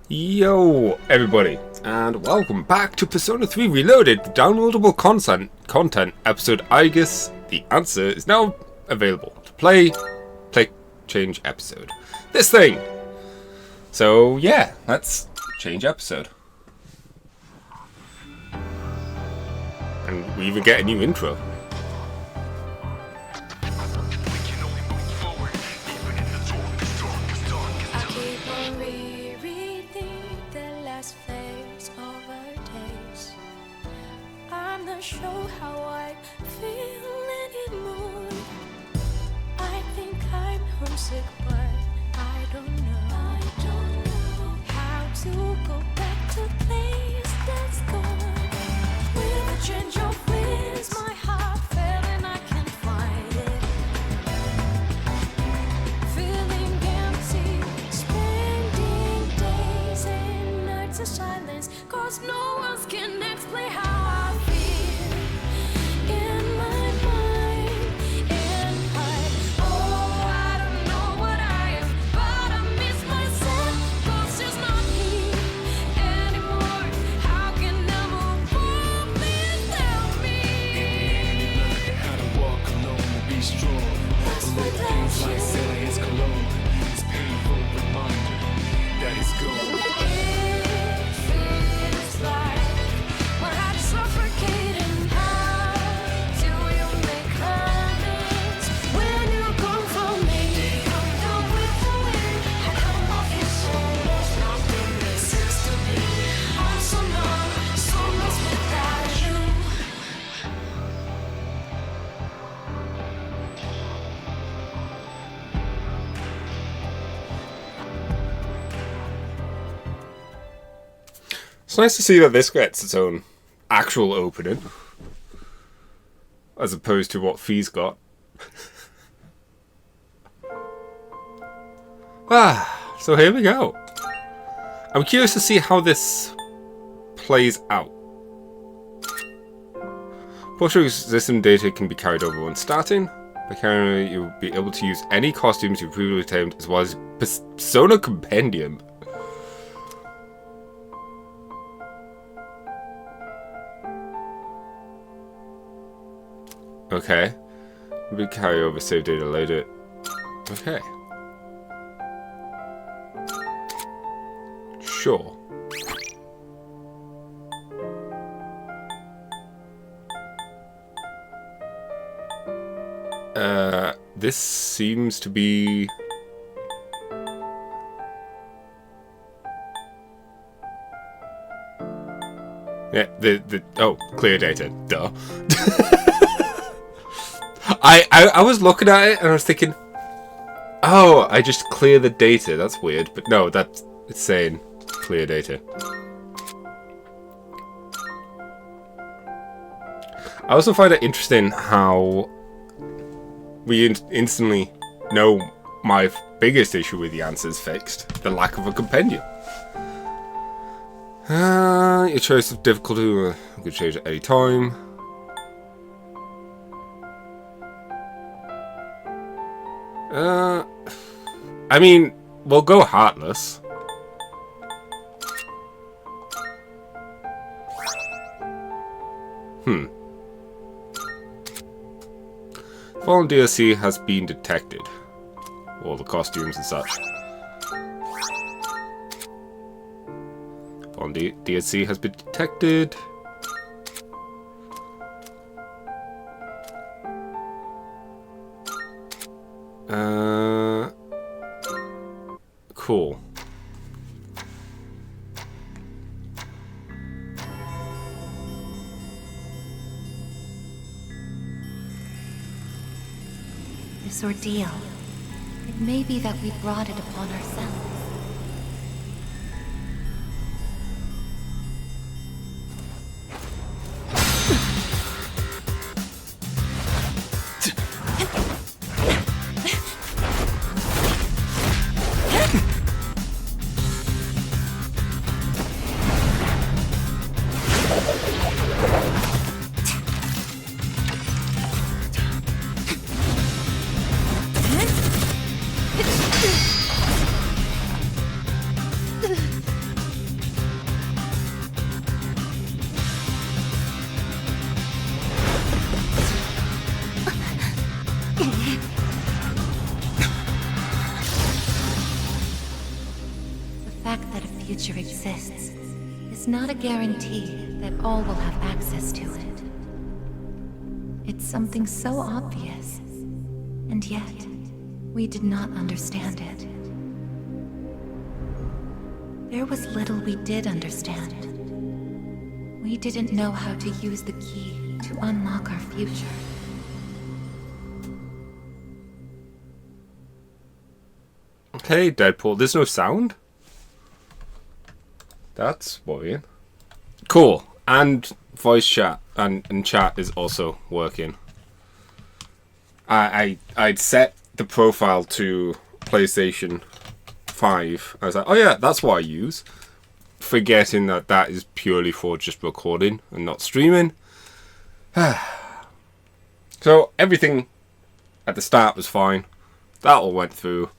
Yo, everybody, and welcome back to Persona 3 Reloaded, the downloadable content episode Aigis. The answer is now available to play, change episode. This thing! So, yeah, let's change episode. And we even get a new intro. Show how I feel anymore. I think I'm homesick, but I don't know how to go back to the place that's gone. With a change of winds, my heart fell and I can't find it. Feeling empty, spending days and nights of silence, 'cause no one can explain how I feel. It's nice to see that this gets its own actual opening, as opposed to what Fee's got. So here we go. I'm curious to see how this plays out. Portrait system data can be carried over when starting. By carrying it, you'll be able to use any costumes you've previously tamed, as well as Persona Compendium. Okay. We carry over save data later. Okay. Sure. This seems to be... Yeah, oh, clear data. Duh. I was looking at it and I was thinking, oh, I just clear the data. That's weird, but no, it's saying clear data. I also find it interesting how we instantly know my biggest issue with the answers fixed: the lack of a compendium. Your choice of difficulty could change at any time. I mean, we'll go Heartless. Fallen DLC has been detected. All the costumes and such. Fallen DLC has been detected. Cool. This ordeal, it may be that we brought it upon ourselves. fact that a future exists is not a guarantee that all will have access to it. It's something so obvious, and yet we did not understand it. There was little we did understand. We didn't know how to use the key to unlock our future. Okay, Deadpool. There's no sound? That's worrying. Cool. And voice chat and chat is also working. I'd set the profile to PlayStation 5. I was like, oh yeah, that's what I use. Forgetting that that is purely for just recording and not streaming. So everything at the start was fine. That all went through.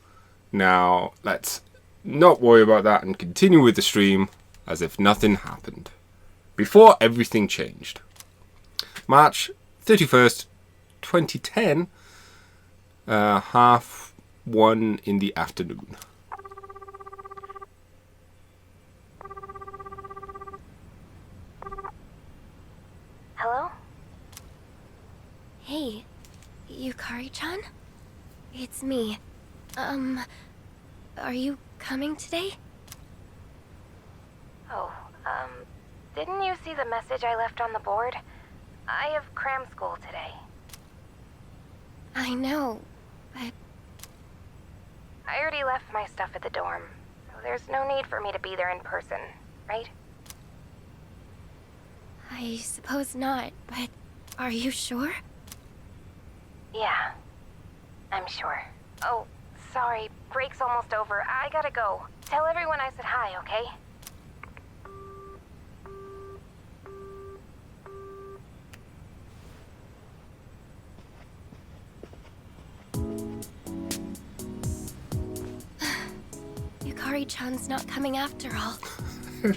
Now let's not worry about that and continue with the stream as if nothing happened. Before everything changed. March 31st, 2010, 1:30 in the afternoon. Hello? Hey, Yukari-chan? It's me. Are you coming today? Oh, didn't you see the message I left on the board? I have cram school today. I know, but... I already left my stuff at the dorm, so there's no need for me to be there in person, right? I suppose not, but are you sure? Yeah, I'm sure. Oh, sorry, break's almost over. I gotta go. Tell everyone I said hi, okay? Yukari-chan's not coming after all.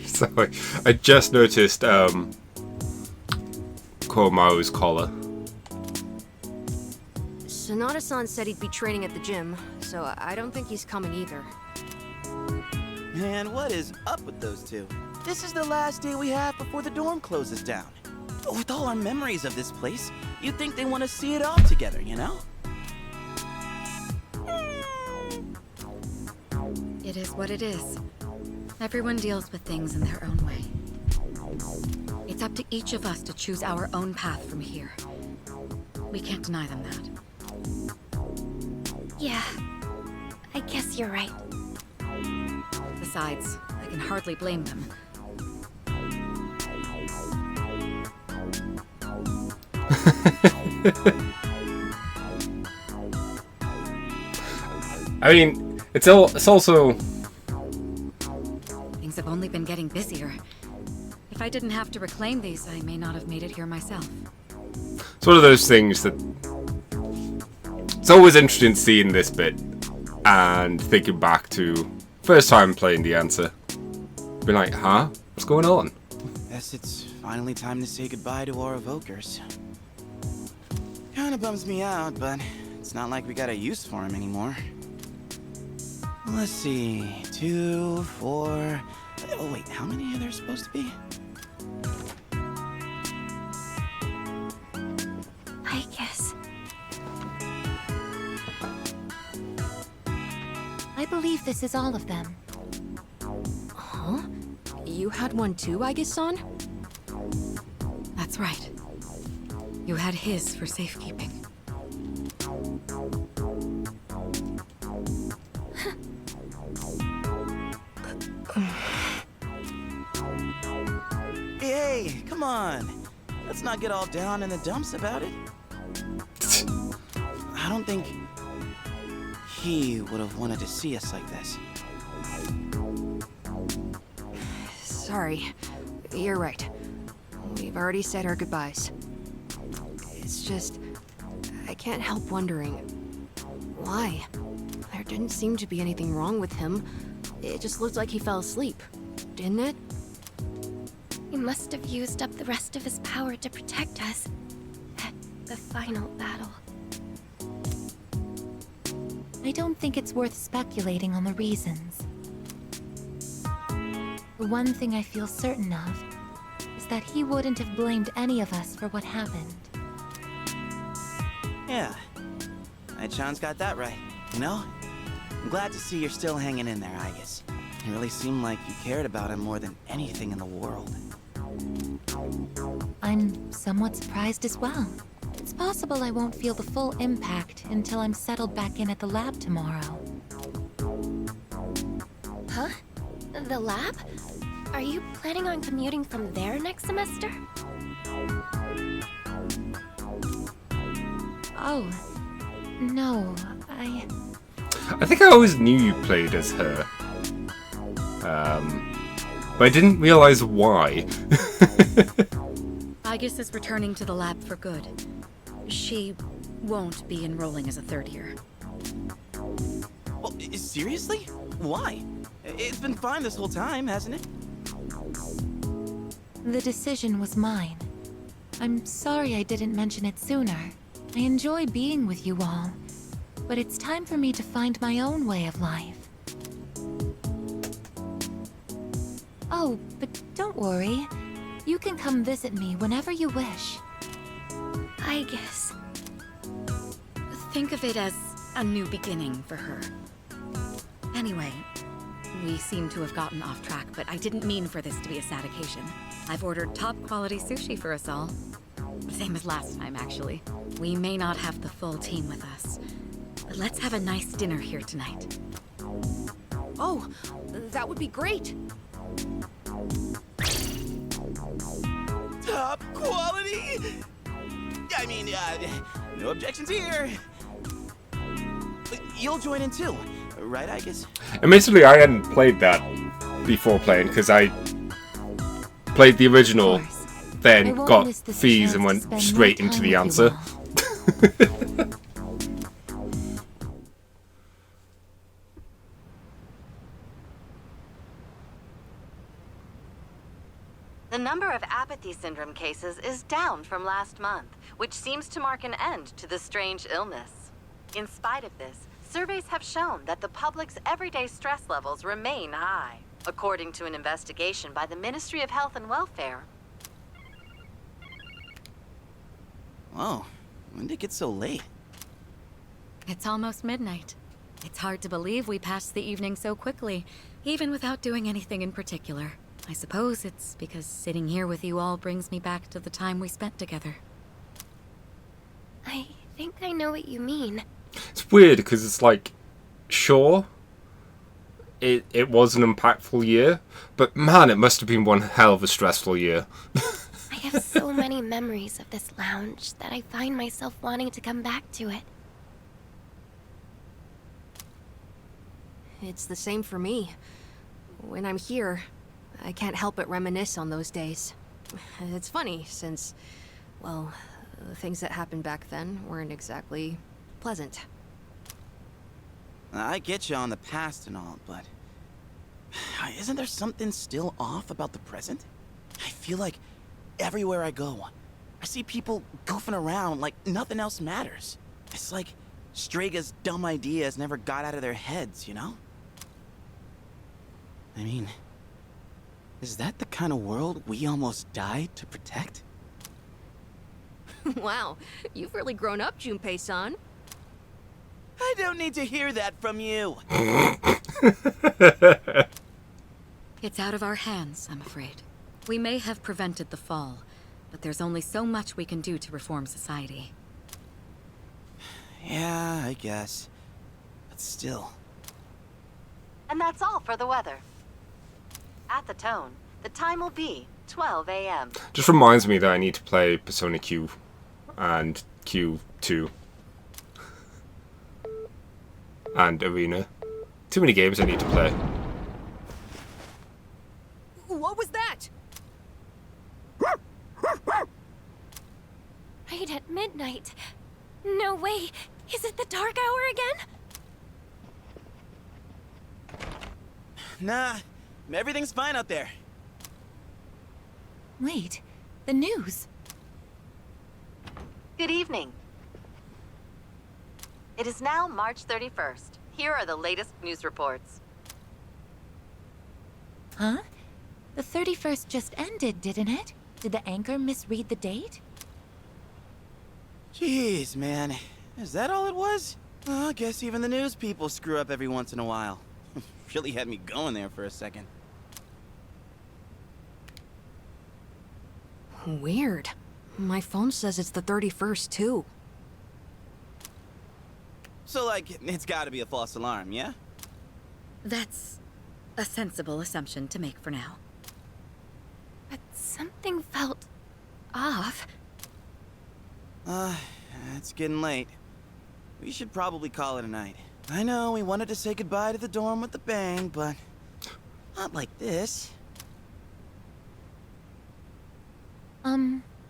Sorry, I just noticed Komaru's collar. Sonata-san said he'd be training at the gym, so I don't think he's coming either. Man, what is up with those two? This is the last day we have before the dorm closes down. With all our memories of this place, you'd think they want to see it all together, you know? It is what it is. Everyone deals with things in their own way. It's up to each of us to choose our own path from here. We can't deny them that. Yeah, I guess you're right. Besides, I can hardly blame them. I mean, it's also... Things have only been getting busier. If I didn't have to reclaim these, I may not have made it here myself. It's one of those things that... It's always interesting seeing this bit and thinking back to first time playing the answer. Being like, huh? What's going on? Guess it's finally time to say goodbye to our evokers. Kinda bums me out, but it's not like we got a use for him anymore. Let's see, 2, 4... Oh wait, how many are there supposed to be? I guess. I believe this is all of them. Huh? You had one too, Aigis-san? That's right. You had his for safekeeping. Hey, come on! Let's not get all down in the dumps about it. I don't think he would have wanted to see us like this. Sorry. You're right. We've already said our goodbyes. It's just... I can't help wondering... why? There didn't seem to be anything wrong with him. It just looked like he fell asleep. Didn't it? He must have used up the rest of his power to protect us at the final battle. I don't think it's worth speculating on the reasons. The one thing I feel certain of is that he wouldn't have blamed any of us for what happened. Yeah. Night-chan's got that right. You know? I'm glad to see you're still hanging in there, Aigis. It really seemed like you cared about him more than anything in the world. I'm somewhat surprised as well. It's possible I won't feel the full impact until I'm settled back in at the lab tomorrow. Huh? The lab? Are you planning on commuting from there next semester? Oh, no, I think I always knew you played as her. But I didn't realize why. Aigis is returning to the lab for good. She won't be enrolling as a third year. Well, seriously? Why? It's been fine this whole time, hasn't it? The decision was mine. I'm sorry I didn't mention it sooner. I enjoy being with you all, but it's time for me to find my own way of life. Oh, but don't worry. You can come visit me whenever you wish. I guess. Think of it as a new beginning for her. Anyway, we seem to have gotten off track, but I didn't mean for this to be a sad occasion. I've ordered top-quality sushi for us all. Same as last time, actually. We may not have the full team with us, but let's have a nice dinner here tonight. Oh, that would be great. Top quality? I mean, no objections here. You'll join in too, right, Aigis? Admittedly, I hadn't played that before playing, because I played the original, Of course. I then won't got miss this fees chance and to went spend straight more into time the with you answer. all. The number of apathy syndrome cases is down from last month, which seems to mark an end to the strange illness. In spite of this, surveys have shown that the public's everyday stress levels remain high, according to an investigation by the Ministry of Health and Welfare. Whoa, when did it get so late? It's almost midnight. It's hard to believe we passed the evening so quickly, even without doing anything in particular. I suppose it's because sitting here with you all brings me back to the time we spent together. I think I know what you mean. It's weird, because it's like, sure, it was an impactful year, but man, it must have been one hell of a stressful year. I have so many memories of this lounge that I find myself wanting to come back to it. It's the same for me. When I'm here, I can't help but reminisce on those days. It's funny, since, well, the things that happened back then weren't exactly pleasant. I get you on the past and all, but isn't there something still off about the present? I feel like everywhere I go, I see people goofing around like nothing else matters. It's like Strega's dumb ideas never got out of their heads, you know? I mean, is that the kind of world we almost died to protect? Wow, you've really grown up, Junpei-san. I don't need to hear that from you. It's out of our hands, I'm afraid. We may have prevented the fall, but there's only so much we can do to reform society. Yeah, I guess. But still. And that's all for the weather. At the tone, the time will be 12 a.m. Just reminds me that I need to play Persona Q and Q2 and Arena. Too many games I need to play. What was that? Right at midnight. No way. Is it the dark hour again? Nah, everything's fine out there. Wait, the news. Good evening. It is now March 31st. Here are the latest news reports. Huh? The 31st just ended, didn't it? Did the anchor misread the date? Jeez, man. Is that all it was? I guess even the news people screw up every once in a while. Really had me going there for a second. Weird. My phone says it's the 31st, too. So, like, it's gotta be a false alarm, yeah? That's a sensible assumption to make for now. But something felt off. It's getting late. We should probably call it a night. I know we wanted to say goodbye to the dorm with a bang, but not like this.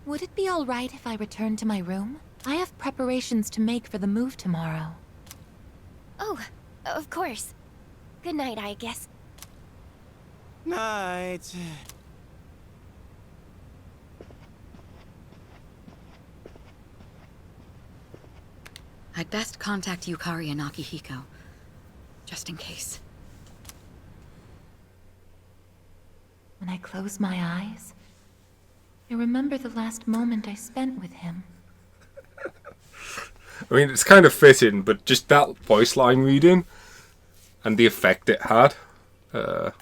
Would it be alright if I returned to my room? I have preparations to make for the move tomorrow. Oh, of course. Good night, I guess. Night. I'd best contact Yukari and Akihiko, just in case. When I close my eyes, I remember the last moment I spent with him. I mean, it's kind of fitting, but just that voice line reading and the effect it had. When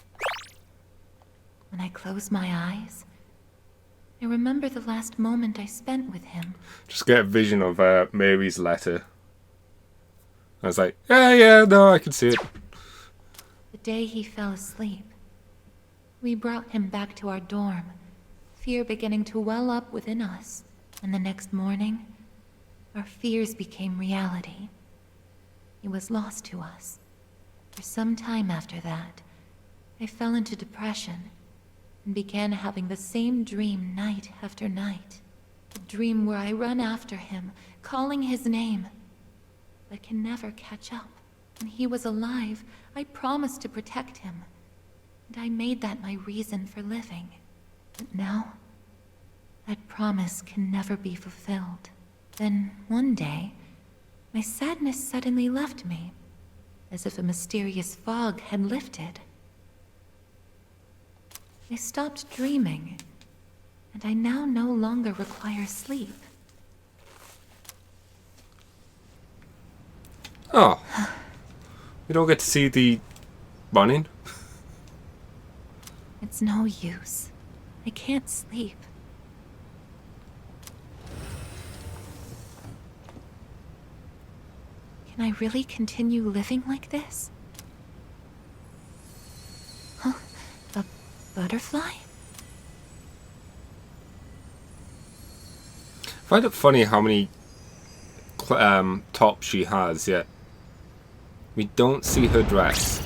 I close my eyes, I remember the last moment I spent with him. Just get a vision of Mary's letter. I was like, yeah, no, I can see it. The day he fell asleep, we brought him back to our dorm, fear beginning to well up within us. And the next morning, our fears became reality. He was lost to us. For some time after that, I fell into depression and began having the same dream night after night. A dream where I run after him, calling his name, but can never catch up. When he was alive, I promised to protect him, and I made that my reason for living. But now, that promise can never be fulfilled. Then, one day, my sadness suddenly left me, as if a mysterious fog had lifted. I stopped dreaming, and I now no longer require sleep. Oh. We don't get to see the running. It's no use. I can't sleep. Can I really continue living like this? Huh? A butterfly? I find it funny how many tops she has, yet we don't see her dress.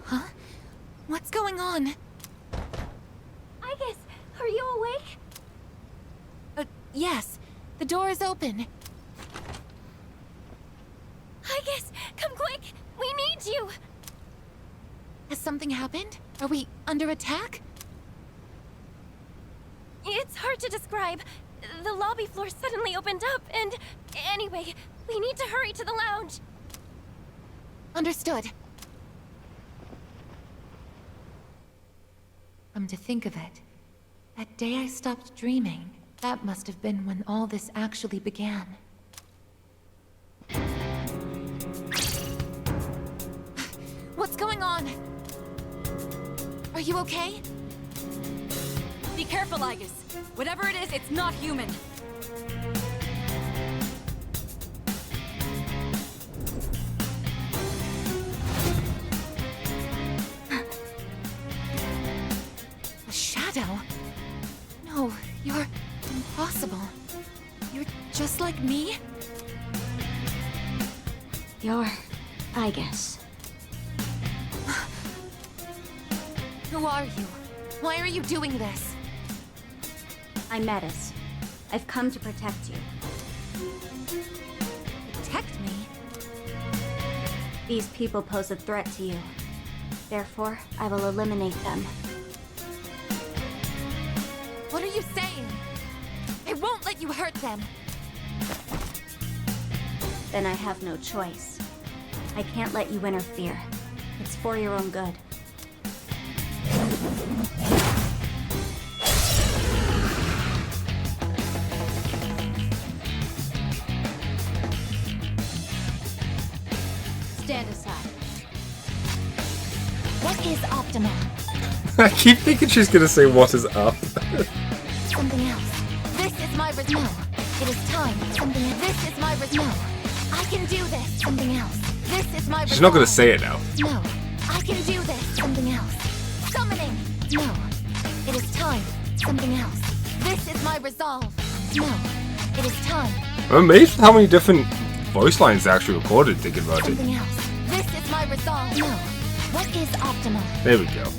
Huh? What's going on? Aigis, are you awake? Yes. The door is open. Aigis, come quick! We need you! Has something happened? Are we under attack? It's hard to describe. The lobby floor suddenly opened up, and... Anyway, we need to hurry to the lounge. Understood. Come to think of it, that day I stopped dreaming, that must have been when all this actually began. What's going on? Are you okay? Be careful, Aigis. Whatever it is, it's not human. A shadow? No, you're impossible. You're just like me? You're Aigis. Who are you? Why are you doing this? I'm Metis. I've come to protect you. Protect me? These people pose a threat to you. Therefore, I will eliminate them. What are you saying? I won't let you hurt them. Then I have no choice. I can't let you interfere. It's for your own good. Stand aside. What is optimal? I keep thinking she's gonna say what is up. Something else. This is my no. It is time. Something else. This is my no. I can do this. Something else. This is my She's not gonna say it now. No. I can do this. Something else. Summoning. No. It is time. Something else. This is my resolve. No. It is time. I'm amazed at how many different voice lines they actually recorded thinking about it. Something else. This is my resolve. No. What is optimal? There we go.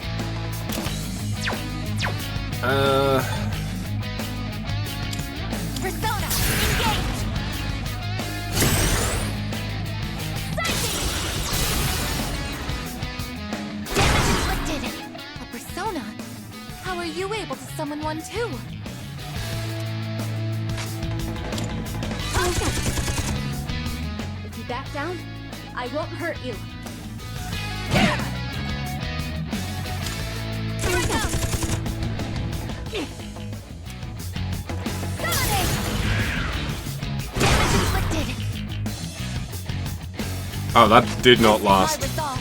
Persona. Engage. Damage inflicted. A persona? How are you able to summon one too? If you back down, I won't hurt you. Here we go. Summoning. Damage inflicted. Oh, that did not My last resolve.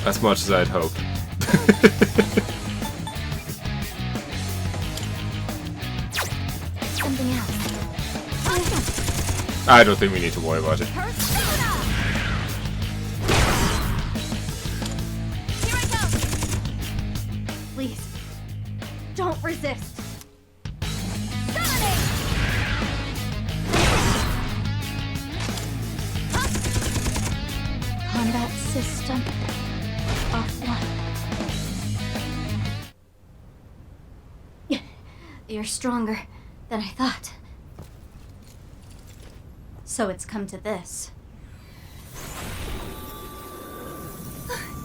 as much as I'd hoped. Something else. I don't think we need to worry about it. Persona. Here I go. Please, don't resist. Summoning. Combat system offline. You're stronger than I thought. So it's come to this.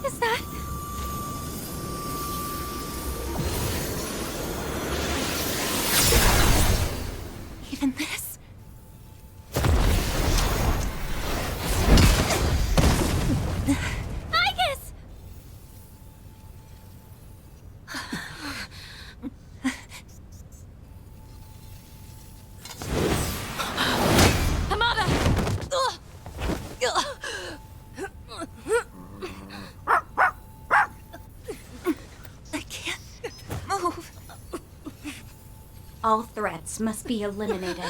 Is that? Even this? Aigis! Hamada! I can't move. All threats must be eliminated.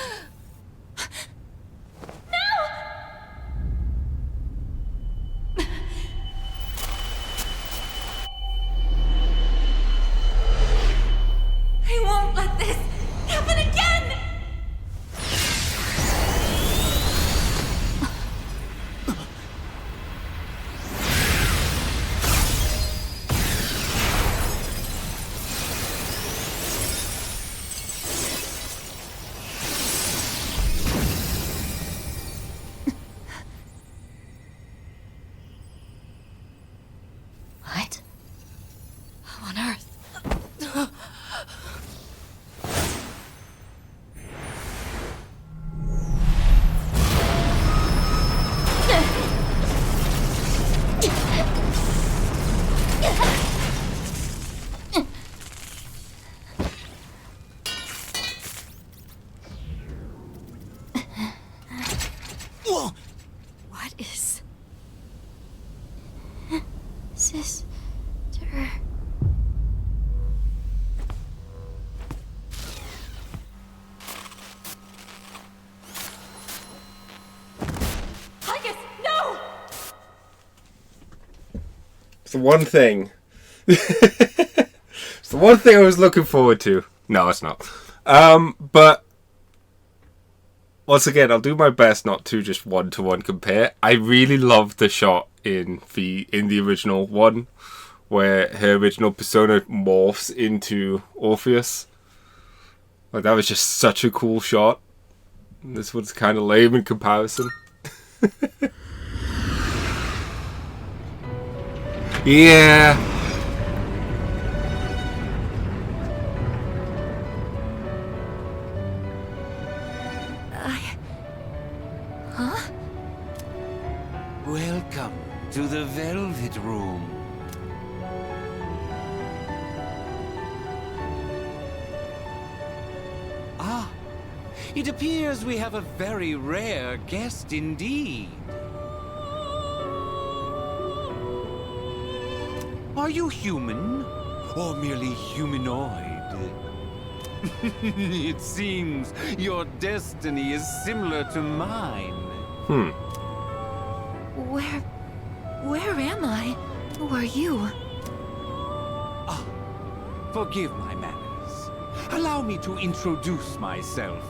I won't let this happen again! What? How on earth? Whoa! What is... Sister. Aigis, no! It's the one thing. It's the one thing I was looking forward to. No, it's not. But once again, I'll do my best not to just one-to-one compare. I really love the shot in the original one where her original persona morphs into Orpheus. Like, that was just such a cool shot. This one's kind of lame in comparison. Yeah. Huh? Welcome to the Velvet Room. It appears we have a very rare guest indeed. Are you human? Or merely humanoid? It seems your destiny is similar to mine. Where am I? Who are you? Forgive my manners. Allow me to introduce myself.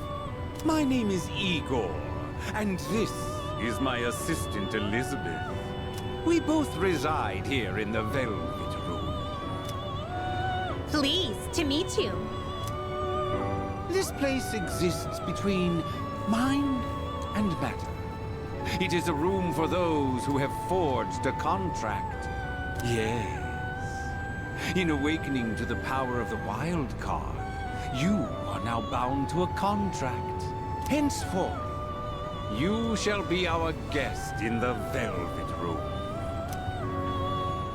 My name is Igor, and this is my assistant Elizabeth. We both reside here in the Velvet Room. Pleased to meet you. This place exists between mind and matter. It is a room for those who have forged a contract. Yes. In awakening to the power of the wild card, you are now bound to a contract. Henceforth, you shall be our guest in the Velvet Room.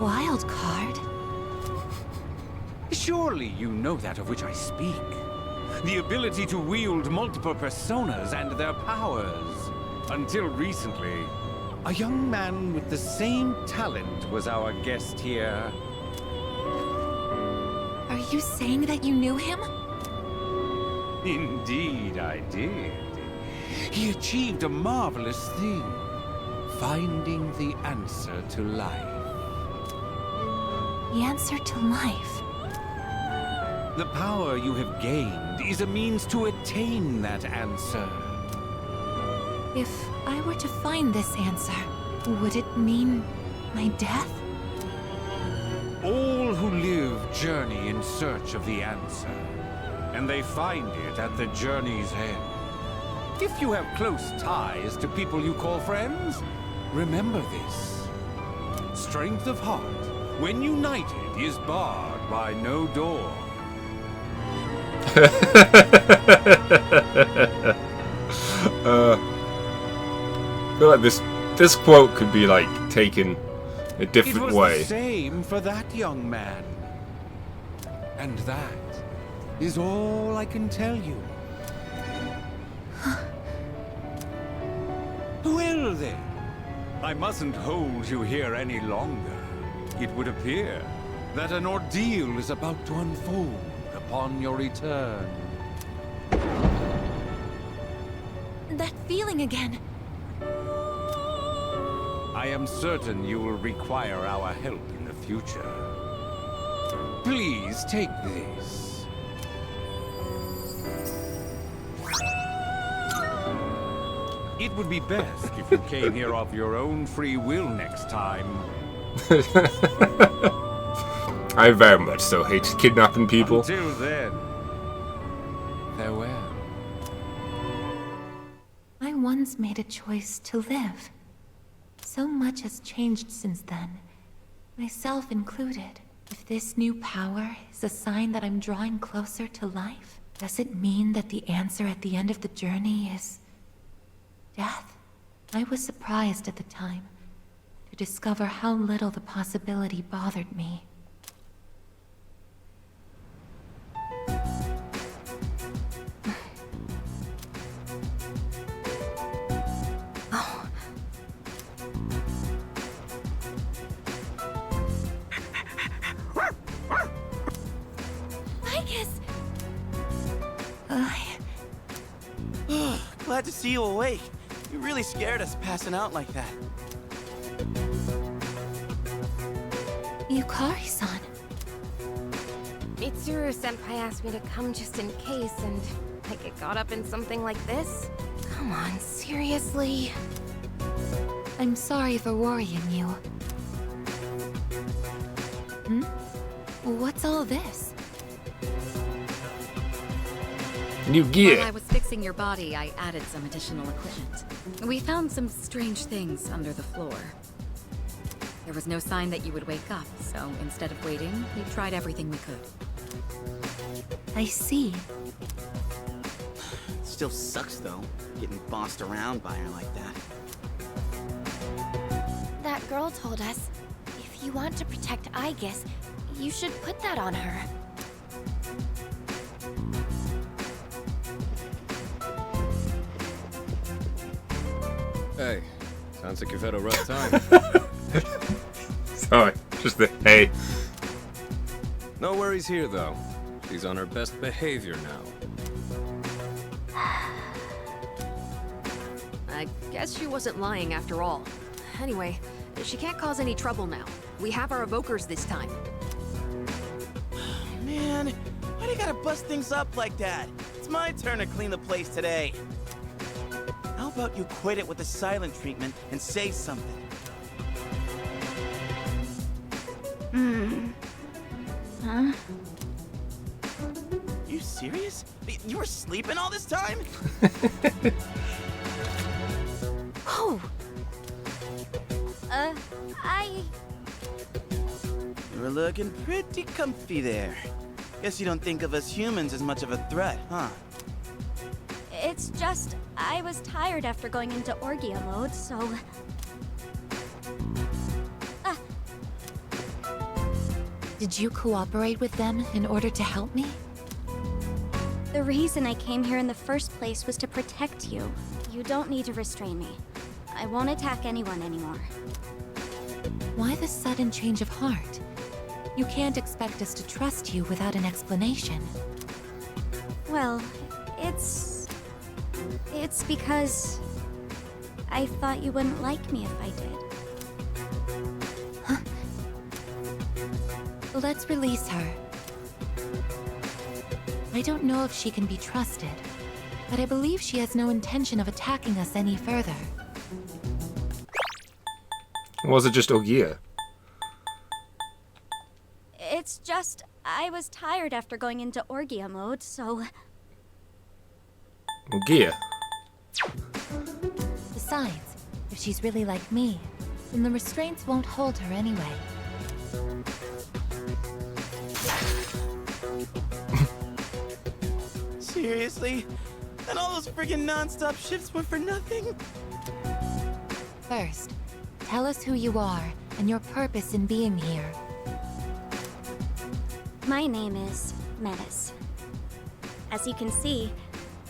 Wild card? Surely you know that of which I speak. The ability to wield multiple personas and their powers. Until recently, a young man with the same talent was our guest here. Are you saying that you knew him? Indeed, I did. He achieved a marvelous thing. Finding the answer to life. The answer to life? The power you have gained is a means to attain that answer. If I were to find this answer, would it mean my death? All who live journey in search of the answer, and they find it at the journey's end. If you have close ties to people you call friends, remember this. Strength of heart, when united, is barred by no door. I feel like this quote could be like taken a different It was way. the same for that young man. And that is all I can tell you. Well then, I mustn't hold you here any longer. It would appear that an ordeal is about to unfold upon your return. That feeling again. I am certain you will require our help in the future. Please take this. It would be best if you came here of your own free will next time. I very much so hate kidnapping people. Until then, farewell. I once made a choice to live. So much has changed since then, myself included. If this new power is a sign that I'm drawing closer to life, does it mean that the answer at the end of the journey is death? I was surprised at the time to discover how little the possibility bothered me. Glad to see you awake. You really scared us passing out like that. Yukari-san. Mitsuru-senpai asked me to come just in case, and I get caught up in something like this? Come on, seriously? I'm sorry for worrying you. What's all this? New gear. While I was fixing your body, I added some additional equipment. We found some strange things under the floor. There was no sign that you would wake up, so instead of waiting, we tried everything we could. I see. Still sucks though, getting bossed around by her like that. That girl told us, if you want to protect Aigis, you should put that on her. Hey, sounds like you've had a rough time. Sorry, just the hey. No worries here, though. She's on her best behavior now. I guess she wasn't lying after all. Anyway, she can't cause any trouble now. We have our evokers this time. Man, why do you gotta bust things up like that? It's my turn to clean the place today. How about you quit it with the silent treatment and say something? Huh? You serious? You were sleeping all this time? Oh! You were looking pretty comfy there. Guess you don't think of us humans as much of a threat, huh? It's just, I was tired after going into Orgia mode, so... Did you cooperate with them in order to help me? The reason I came here in the first place was to protect you. You don't need to restrain me. I won't attack anyone anymore. Why the sudden change of heart? You can't expect us to trust you without an explanation. Well, it's because... I thought you wouldn't like me if I did. Let's release her. I don't know if she can be trusted, but I believe she has no intention of attacking us any further. Or was it just Ogier? It's just, I was tired after going into Orgia mode, so... Ogier? Besides, if she's really like me, then the restraints won't hold her anyway. Seriously? And all those friggin' non-stop shifts were for nothing? First, tell us who you are and your purpose in being here. My name is Menace. As you can see,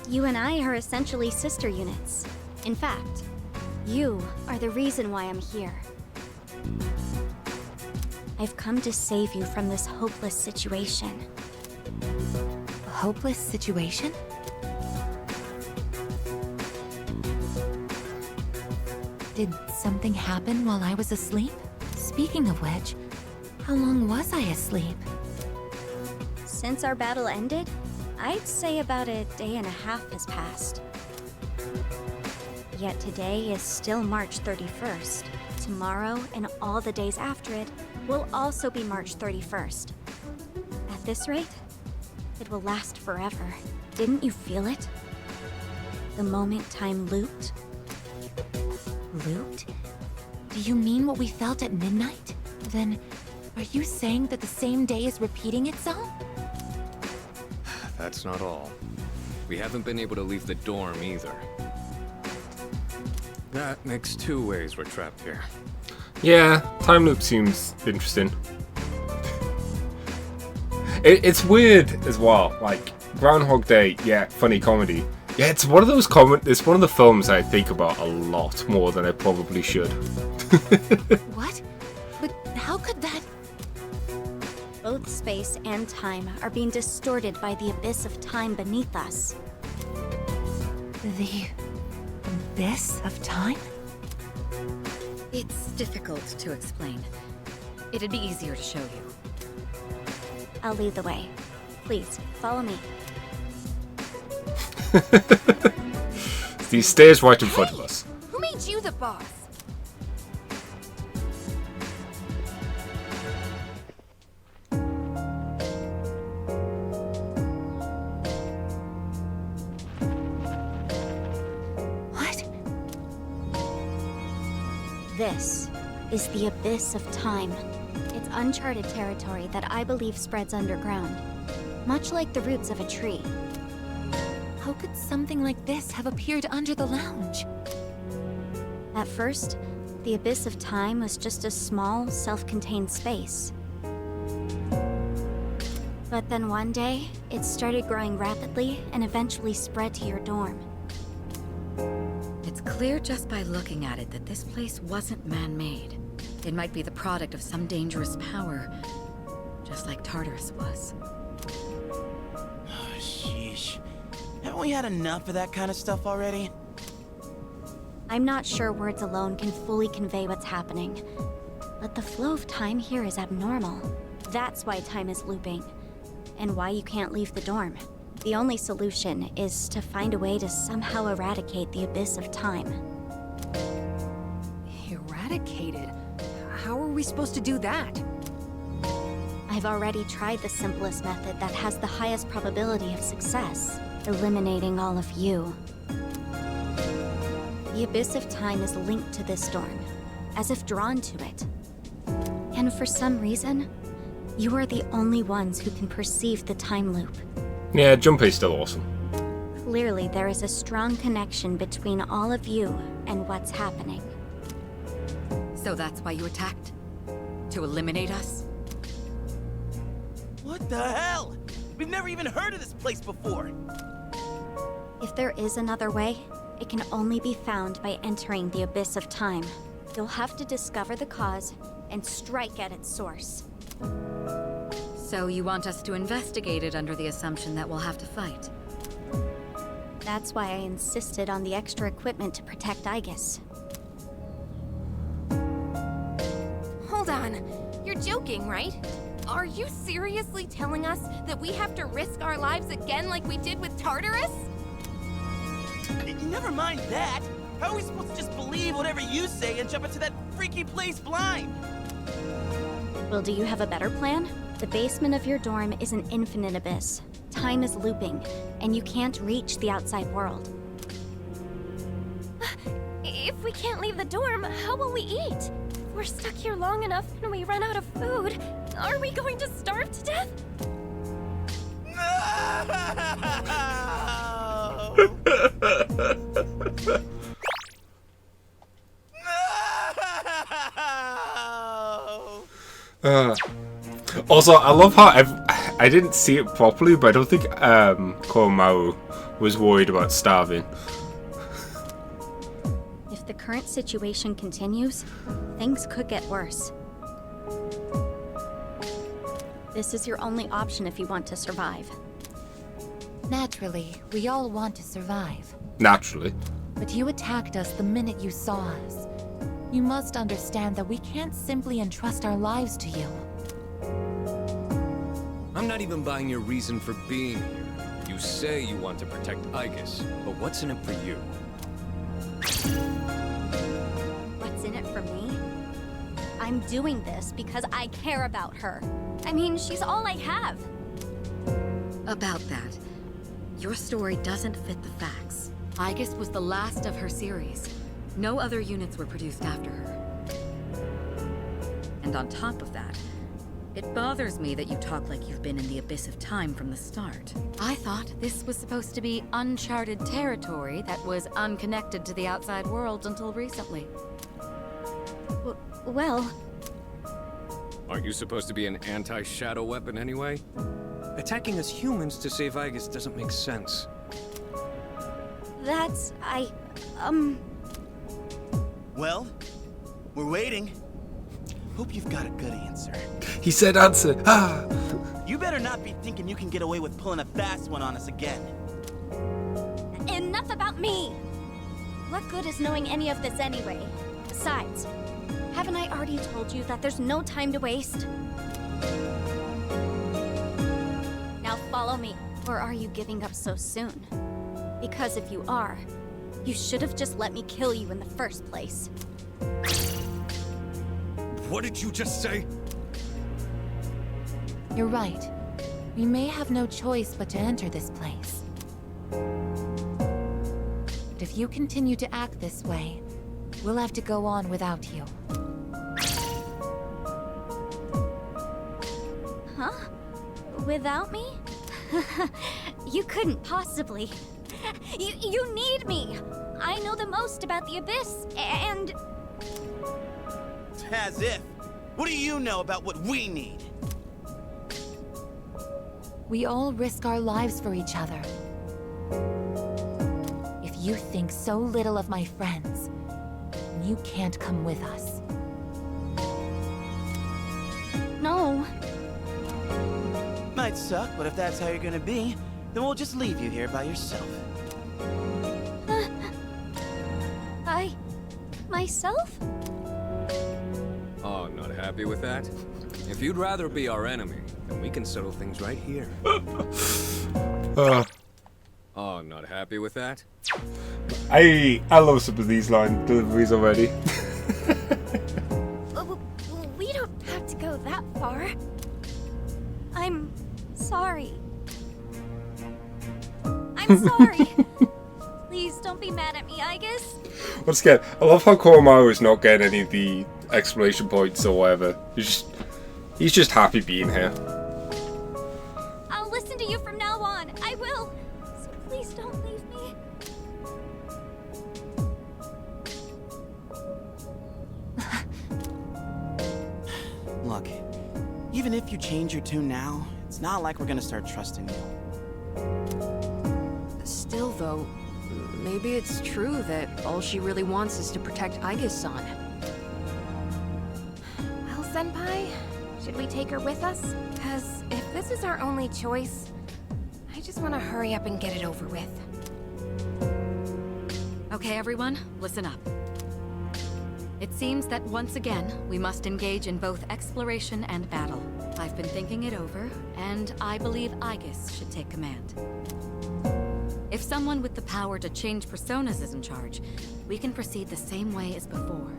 you and I are essentially sister units. In fact, you are the reason why I'm here. I've come to save you from this hopeless situation. A hopeless situation? Did something happen while I was asleep? Speaking of which, how long was I asleep? Since our battle ended, I'd say about a day and a half has passed. Yet today is still March 31st. Tomorrow and all the days after it will also be March 31st. At this rate, it will last forever. Didn't you feel it? The moment time looped? Looped? Do you mean what we felt at midnight? Then, are you saying that the same day is repeating itself? That's not all. We haven't been able to leave the dorm either. That makes two ways we're trapped here. Yeah, time loop seems interesting. It's weird as well. Like Groundhog Day, yeah, funny comedy. Yeah, it's one of those it's one of the films I think about a lot more than I probably should. What? But how could that... Both space and time are being distorted by the abyss of time beneath us. The... abyss of time? It's difficult to explain. It'd be easier to show you. I'll lead the way. Please, follow me. These stairs right in front of us. Who made you the boss? What? This is the abyss of time. It's uncharted territory that I believe spreads underground, much like the roots of a tree. How could something like this have appeared under the lounge? At first, the abyss of time was just a small, self-contained space. But then one day, it started growing rapidly and eventually spread to your dorm. It's clear just by looking at it that this place wasn't man-made. It might be the product of some dangerous power, just like Tartarus was. Oh, sheesh. Haven't we had enough of that kind of stuff already? I'm not sure words alone can fully convey what's happening, but the flow of time here is abnormal. That's why time is looping, and why you can't leave the dorm. The only solution is to find a way to somehow eradicate the abyss of time. Eradicated? How are we supposed to do that? I've already tried the simplest method that has the highest probability of success, eliminating all of you. The abyss of time is linked to this dorm, as if drawn to it. And for some reason, you are the only ones who can perceive the time loop. Yeah, Junpei's still awesome. Clearly, there is a strong connection between all of you and what's happening. So that's why you attacked? To eliminate us? What the hell? We've never even heard of this place before. If there is another way, it can only be found by entering the abyss of time. You'll have to discover the cause and strike at its source. So you want us to investigate it under the assumption that we'll have to fight? That's why I insisted on the extra equipment to protect Aigis. Hold on. You're joking, right? Are you seriously telling us that we have to risk our lives again like we did with Tartarus? Never mind that. How are we supposed to just believe whatever you say and jump into that freaky place blind? Well, do you have a better plan? The basement of your dorm is an infinite abyss. Time is looping, and you can't reach the outside world. If we can't leave the dorm, how will we eat? If we're stuck here long enough and we run out of food, are we going to starve to death? Also, I love how I didn't see it properly, but I don't think Komaru was worried about starving. If the current situation continues, things could get worse. This is your only option if you want to survive. Naturally, we all want to survive. Naturally. But you attacked us the minute you saw us. You must understand that we can't simply entrust our lives to you. I'm not even buying your reason for being here. You say you want to protect Aigis, but what's in it for you? What's in it for me? I'm doing this because I care about her. I mean, she's all I have. About that, your story doesn't fit the facts. Aigis was the last of her series. No other units were produced after her. And on top of that, it bothers me that you talk like you've been in the abyss of time from the start. I thought this was supposed to be uncharted territory that was unconnected to the outside world until recently. Well... Aren't you supposed to be an anti-shadow weapon anyway? Attacking us humans to save Aigis doesn't make sense. That's... Well, we're waiting. Hope you've got a good answer. He said answer. Ah! You better not be thinking you can get away with pulling a fast one on us again. Enough about me! What good is knowing any of this anyway? Besides, haven't I already told you that there's no time to waste? Now follow me. Or are you giving up so soon? Because if you are, you should have just let me kill you in the first place. What did you just say? You're right. We may have no choice but to enter this place. But if you continue to act this way, we'll have to go on without you. Huh? Without me? You couldn't possibly. You need me! I know the most about the Abyss, and... As if. What do you know about what we need? We all risk our lives for each other. If You think so little of my friends. You can't come with us. No. Might suck, but if that's how you're gonna be, then we'll just leave you here by yourself. Myself? Oh, not happy with that? If you'd rather be our enemy, then we can settle things right here. Oh, not happy with that? I love some of these line deliveries already. We don't have to go that far. I'm sorry. I'm sorry. Please don't be mad at me, Aigis. Once again, I love how Koromaru is not getting any of the exclamation points or whatever. He's just happy being here. I'll listen to you from now on. I will. So please don't leave me. Look, even if you change your tune now, it's not like we're gonna start trusting you. Still, though, maybe it's true that all she really wants is to protect Aigis-san. Well, Senpai, should we take her with us? Because if this is our only choice, I just want to hurry up and get it over with. Okay, everyone, listen up. It seems that once again, we must engage in both exploration and battle. I've been thinking it over, and I believe Aigis should take command. If someone with the power to change personas is in charge, we can proceed the same way as before.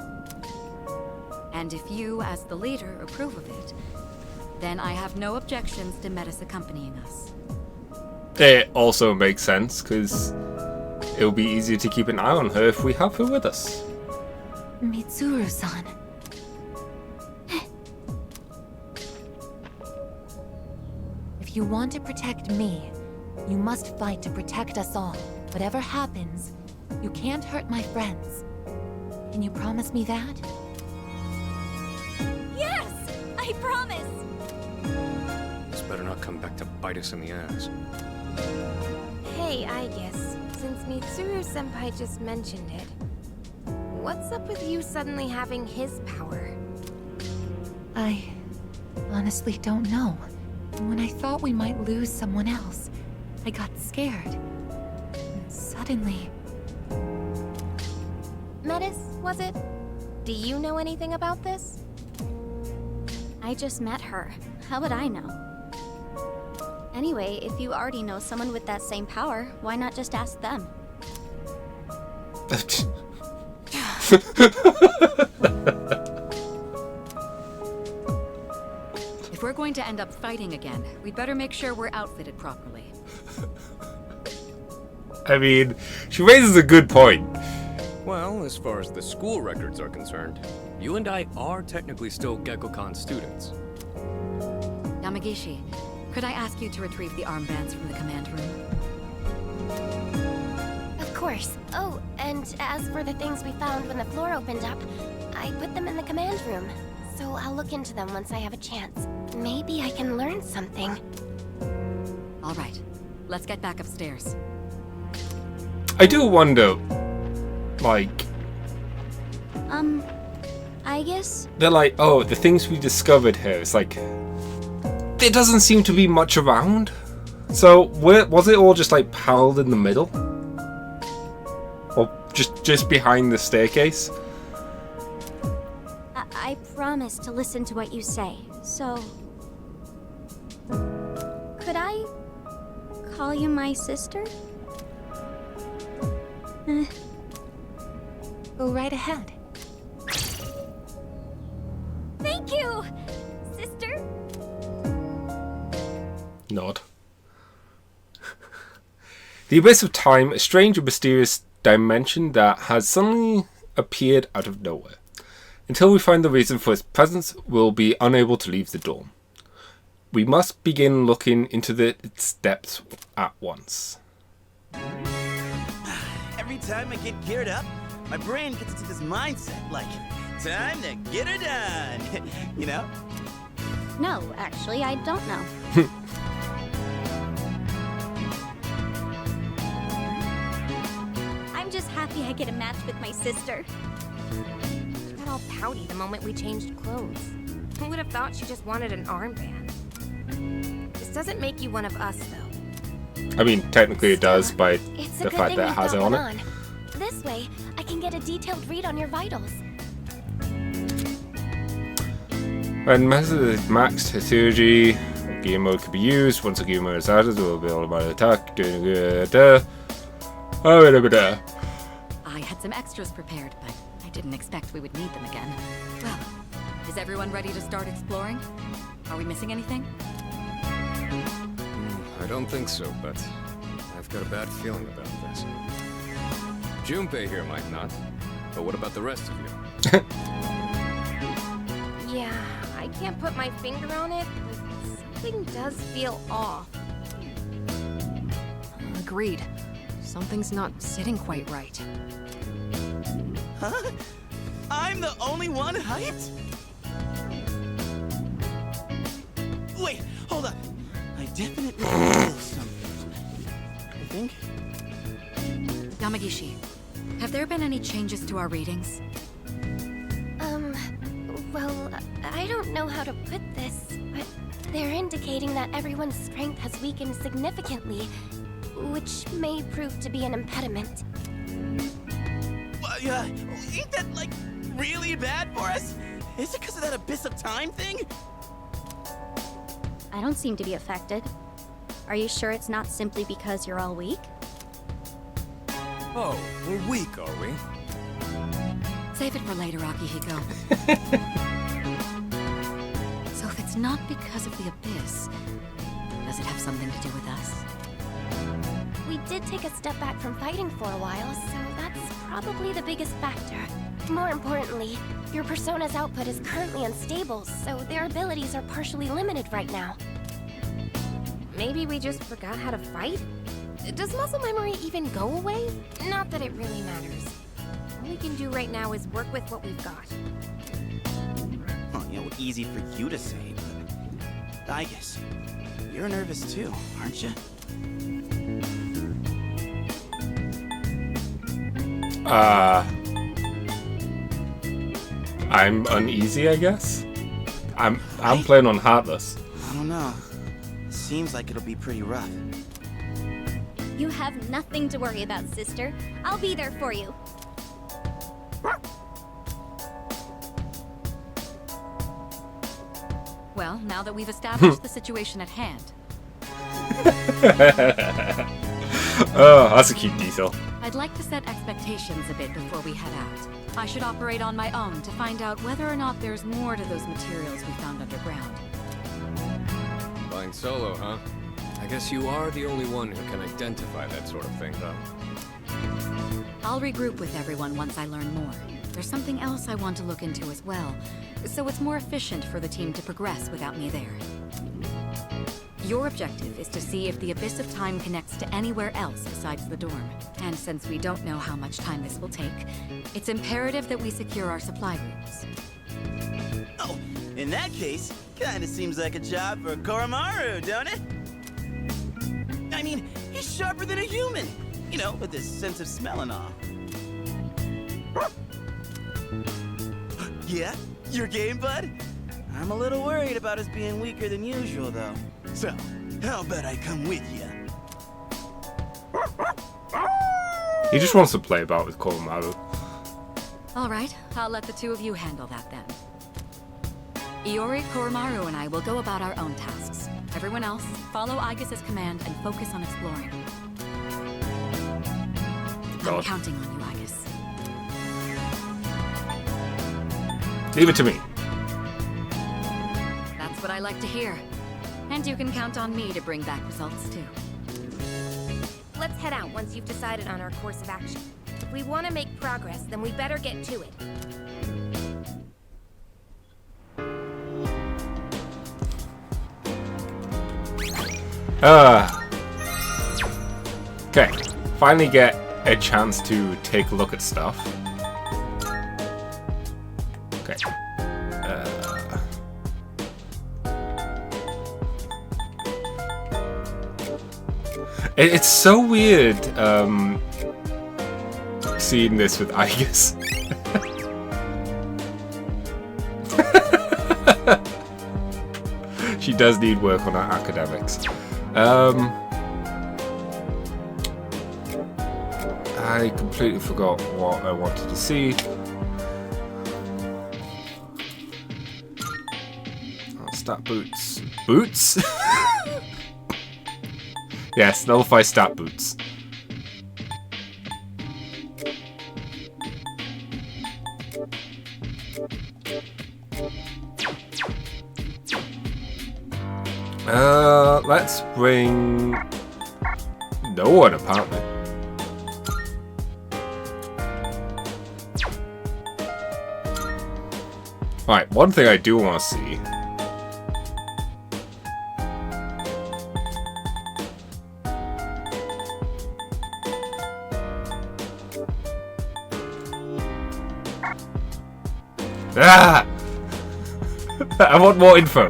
And if you, as the leader, approve of it, then I have no objections to Metis accompanying us. It also makes sense, because it'll be easier to keep an eye on her if we have her with us. Mitsuru-san. If you want to protect me, you must fight to protect us all. Whatever happens, you can't hurt my friends. Can you promise me that? Yes! I promise! This better not come back to bite us in the ass. Hey, Aigis, since Mitsuru-senpai just mentioned it, what's up with you suddenly having his power? I honestly don't know. When I thought we might lose someone else, I got scared. And suddenly... Metis, was it? Do you know anything about this? I just met her. How would I know? Anyway, if you already know someone with that same power, why not just ask them? If we're going to end up fighting again, we'd better make sure we're outfitted properly. I mean, she raises a good point. Well, as far as the school records are concerned, you and I are technically still Gekkokan students. Yamagishi, could I ask you to retrieve the armbands from the command room? Of course. Oh, and as for the things we found when the floor opened up, I put them in the command room. So I'll look into them once I have a chance. Maybe I can learn something. All right, let's get back upstairs. I do wonder, like... Aigis? They're like, oh, the things we discovered here, it's like... There doesn't seem to be much around. So, was it all just like piled in the middle? Or just behind the staircase? I promise to listen to what you say, so... Could I call you my sister? Go right ahead. Thank you, sister. Nod. The Abyss of Time, a strange and mysterious dimension that has suddenly appeared out of nowhere. Until we find the reason for its presence, we'll be unable to leave the dorm. We must begin looking into its depths at once. Every time I get geared up, my brain gets into this mindset, like, time to get her done. You know? No, actually, I don't know. I'm Maybe I get a match with my sister. She got all pouty the moment we changed clothes. Who would have thought she just wanted an armband? This doesn't make you one of us, though. I mean, technically it does by It's a the good fact thing that it we've has it got on one it. This way, I can get a detailed read on your vitals. When method is maxed liturgy, game mode can be used. Once a game mode is added, it will be automatic attack. I had some extras prepared, but I didn't expect we would need them again. Well, is everyone ready to start exploring? Are we missing anything? I don't think so, but I've got a bad feeling about this. Junpei here might not, but what about the rest of you? Yeah, I can't put my finger on it, but something does feel off. Agreed. Something's not sitting quite right. Huh? I'm the only one hyped? Wait, hold up. I definitely feel something. I think. Yamagishi, have there been any changes to our readings? Well, I don't know how to put this, but they're indicating that everyone's strength has weakened significantly, which may prove to be an impediment. Ain't that, like, really bad for us? Is it because of that Abyss of Time thing? I don't seem to be affected. Are you sure it's not simply because you're all weak? Oh, we're weak, are we? Save it for later, Akihiko. So if it's not because of the Abyss, does it have something to do with us? We did take a step back from fighting for a while, so that's probably the biggest factor. More importantly, your persona's output is currently unstable, so their abilities are partially limited right now. Maybe we just forgot how to fight? Does muscle memory even go away? Not that it really matters. All we can do right now is work with what we've got. Oh, easy for you to say, but Aigis, you're nervous too, aren't you? I'm uneasy, I guess. I'm playing on Heartless. I don't know. Seems like it'll be pretty rough. You have nothing to worry about, sister. I'll be there for you. Well, now that we've established the situation at hand, Oh, that's a cute detail. I'd like to set expectations a bit before we head out. I should operate on my own to find out whether or not there's more to those materials we found underground. Flying solo, huh? I guess you are the only one who can identify that sort of thing, though. I'll regroup with everyone once I learn more. There's something else I want to look into as well, so it's more efficient for the team to progress without me there. Your objective is to see if the Abyss of Time connects to anywhere else besides the dorm. And since we don't know how much time this will take, it's imperative that we secure our supply routes. Oh, in that case, kinda seems like a job for Koromaru, don't it? I mean, he's sharper than a human. With his sense of smell and all. Yeah? Your game, bud? I'm a little worried about us being weaker than usual, though. So, how about I come with you? He just wants to play about with Koromaru. All right, I'll let the two of you handle that then. Iori, Koromaru, and I will go about our own tasks. Everyone else, follow Aigis' command and focus on exploring. I'm counting on you, Aigis. Leave it to me. That's what I like to hear. And you can count on me to bring back results, too. Let's head out once you've decided on our course of action. If we want to make progress, then we better get to it. Okay. Finally get a chance to take a look at stuff. Okay. It's so weird seeing this with Aigis. She does need work on her academics. I completely forgot what I wanted to see. Oh, stat boots. Boots? Yes, nullify stat boots. Let's bring no one apparently. Alright, one thing I do want to see. Ah! I want more info.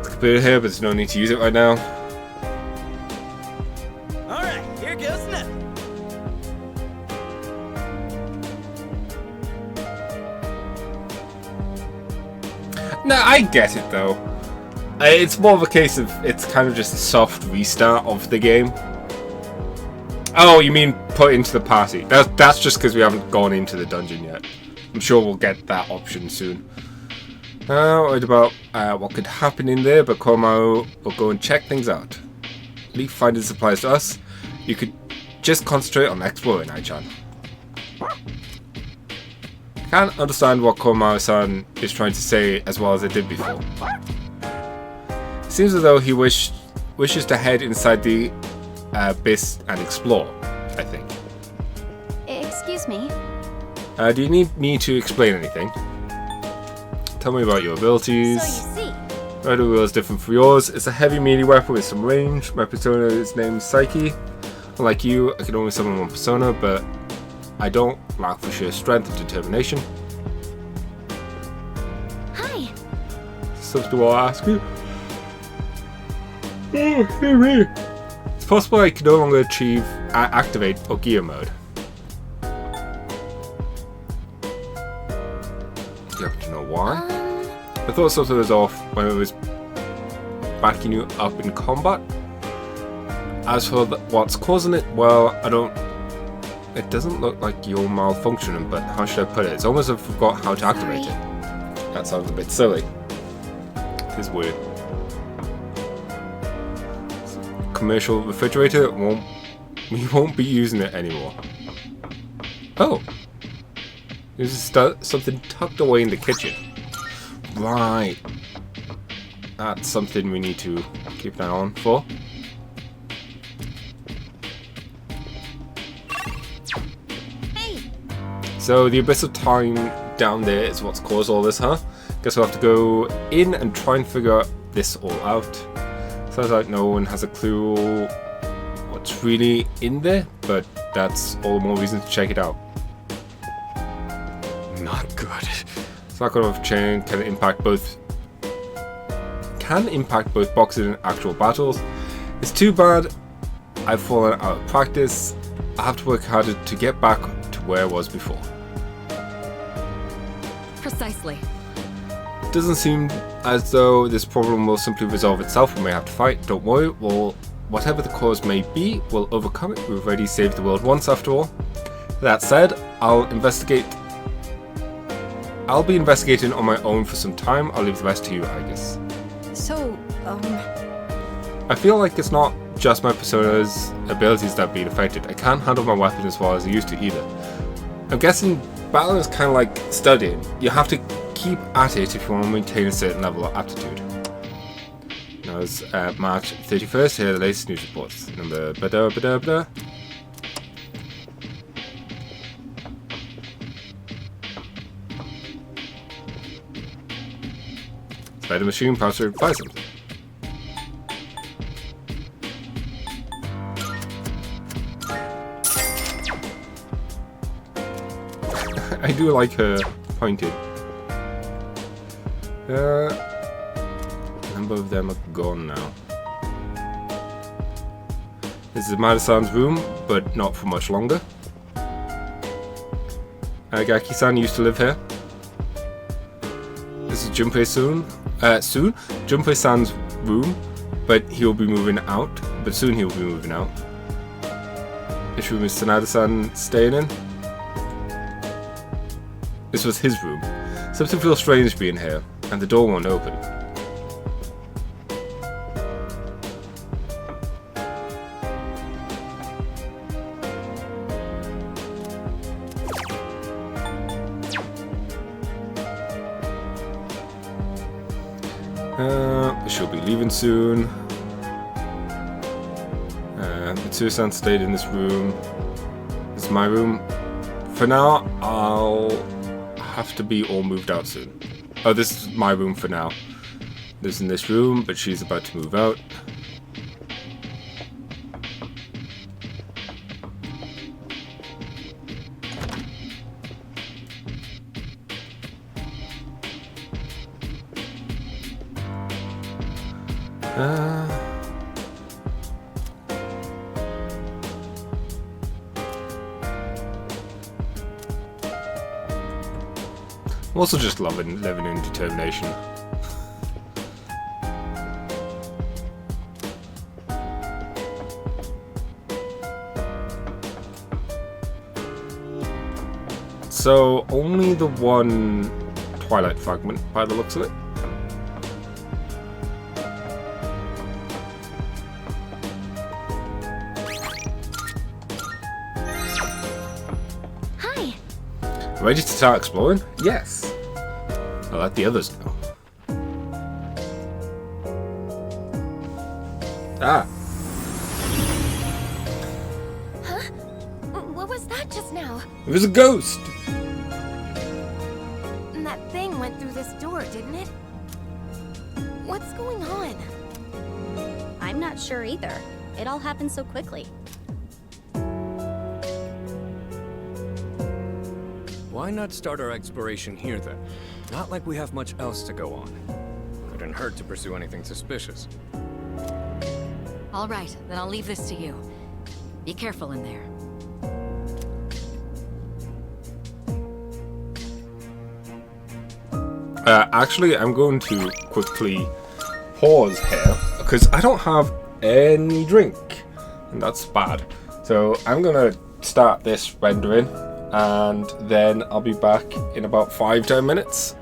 It's computer here, but there's no need to use it right now. Alright, here goes nothing. No, I get it though. It's more of a case of it's kind of just a soft restart of the game. Oh, you mean put into the party? That's just because we haven't gone into the dungeon yet. I'm sure we'll get that option soon. Worried about what could happen in there, but Komo will go and check things out. Leave finding supplies to us. You could just concentrate on exploring, Ai-chan. Can't understand what Komo-san is trying to say as well as I did before. Seems as though he wishes to head inside the abyss and explore, I think. Excuse me? Do you need me to explain anything? Tell me about your abilities. So you see. Rider wheel is different from yours. It's a heavy melee weapon with some range. My persona is named Psyche. Unlike you, I can only summon one persona, but I don't lack for sheer strength and determination. Hi. Something I'll ask you. Oh, hear me. It's possible I can no longer activate Ogia mode. Do you happen to know why? I thought something was off when it was backing you up in combat. As for what's causing it, well, it doesn't look like you're malfunctioning, but how should I put it? It's almost as if I forgot how to activate it. That sounds a bit silly. It is weird. Commercial refrigerator, we won't be using it anymore. Oh! There's something tucked away in the kitchen. Right. That's something we need to keep an eye on for. Hey! So the abyss of time down there is what's caused all this, huh? Guess we'll have to go in and try and figure this all out. Sounds like no one has a clue what's really in there, but that's all the more reason to check it out. Not good. This lack of chain can impact both boxing and actual battles. It's too bad I've fallen out of practice. I have to work harder to get back to where I was before. Precisely. Doesn't seem as though this problem will simply resolve itself when we have to fight. Don't worry, whatever the cause may be, we'll overcome it. We've already saved the world once after all. That said, I'll be investigating on my own for some time. I'll leave the rest to you, Aigis. So, I feel like it's not just my persona's abilities that are being affected. I can't handle my weapons as well as I used to either. I'm guessing battling is kind of like studying. You have to keep at it if you want to maintain a certain level of aptitude. Now it's March 31st, here are the latest news reports. Number bada. Spider machine perhaps to reply something. I do like her pointed. A number of them are gone now. This is Mada-san's room, but not for much longer. Gaki-san used to live here. This is Junpei-san. Junpei-san's room, but he'll be moving out. But soon he'll be moving out. This room is Sanada-san staying in. This was his room. Something feels strange being here, and the door won't open. She'll be leaving soon. Mitsuru-san stayed in this room. This is my room. For now, I'll have to be all moved out soon. Oh, this is my room for now. This is in this room, but she's about to move out. I'm also just living in determination. So, only the one Twilight fragment by the looks of it. Hi. Ready to start exploring? Yes. I'll let the others know. Ah. Huh? What was that just now? It was a ghost! And that thing went through this door, didn't it? What's going on? I'm not sure either. It all happened so quickly. Why not start our exploration here then? Not like we have much else to go on. Couldn't hurt to pursue anything suspicious. All right, then I'll leave this to you. Be careful in there. Actually, I'm going to quickly pause here because I don't have any drink, and that's bad. So I'm gonna start this rendering, and then I'll be back in about 5-10 minutes.